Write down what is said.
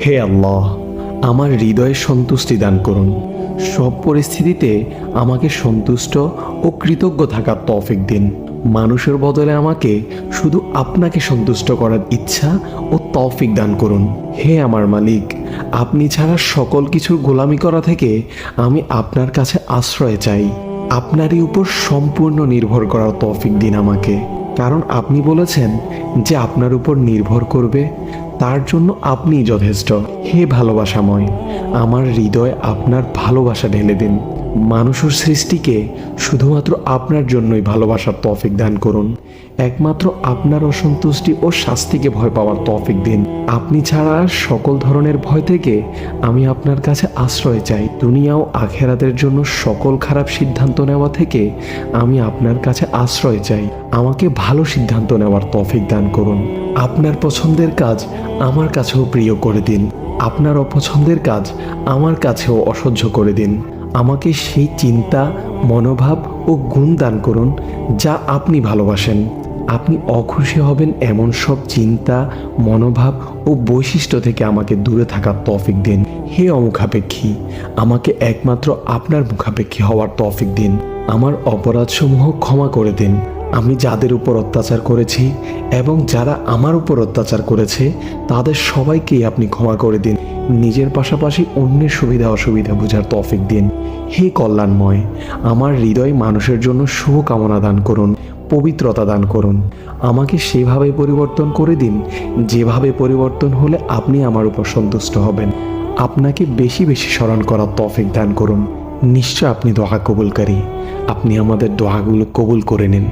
হে আল্লাহ, আমার হৃদয়ে সন্তুষ্টি দান করুন। সব পরিস্থিতিতে আমাকে সন্তুষ্ট ও কৃতজ্ঞ থাকার তৌফিক দিন। মানুষের বদলে আমাকে শুধু আপনাকে সন্তুষ্ট করার ইচ্ছা ও তৌফিক দান করুন। হে আমার মালিক, আপনি ছাড়া সকল কিছুর গোলামি করা থেকে আমি আপনার কাছে আশ্রয় চাই। আপনারই উপর সম্পূর্ণ নির্ভর করার তৌফিক দিন আমাকে, কারণ আপনি বলেছেন যে আপনার উপর নির্ভর করবে তার জন্য আপনিই যথেষ্ট। হে ভালোবাসাময়, আমার হৃদয়ে আপনার ভালোবাসা ঢেলে দিন। মানুষের সৃষ্টিকে শুধুমাত্র আপনার জন্যই ভালোবাসার তৌফিক দান করুন। একমাত্র আপনার অসন্তুষ্টি ও শাস্তিকে ভয় পাওয়ার তৌফিক দিন। আপনি ছাড়া সকল ধরনের ভয় থেকে আমি আপনার কাছে আশ্রয় চাই। দুনিয়া ও আখেরাতের জন্য সকল খারাপ সিদ্ধান্ত নেওয়া থেকে আমি আপনার কাছে আশ্রয় চাই। আমাকে ভালো সিদ্ধান্ত নেওয়ার তৌফিক দান করুন। আপনার পছন্দের কাজ আমার কাছেও প্রিয় করে দিন। আপনার অপছন্দের কাজ আমার কাছেও অসহ্য করে দিন। আমাকে সেই চিন্তা, মনোভাব ও গুণ দান করুন যা আপনি ভালোবাসেন। আপনি অখুশি হবেন এমন সব চিন্তা, মনোভাব ও বৈশিষ্ট্য থেকে আমাকে দূরে থাকার তৌফিক দিন। হে অমুখাপেক্ষী, আমাকে একমাত্র আপনার মুখাপেক্ষী হওয়ার তৌফিক দিন। আমার অপরাধসমূহ ক্ষমা করে দিন। আমি যাদের উপর অত্যাচার করেছি এবং যারা আমার উপর অত্যাচার করেছে তাদের সবাইকেই আপনি ক্ষমা করে দিন। নিজের পাশাপাশি অন্যের সুবিধা অসুবিধা বোঝার তৌফিক দিন। হে কল্যাণময়, আমার হৃদয় মানুষের জন্য শুভকামনা দান করুন, পবিত্রতা দান করুন। আমাকে সেভাবে পরিবর্তন করে দিন যেভাবে পরিবর্তন হলে আপনি আমার উপর সন্তুষ্ট হবেন। আপনাকে বেশি বেশি স্মরণ করার তৌফিক দান করুন। নিশ্চয় আপনি দোয়া কবুলকারী। আপনি আমাদের দোয়াগুলো কবুল করে নিন।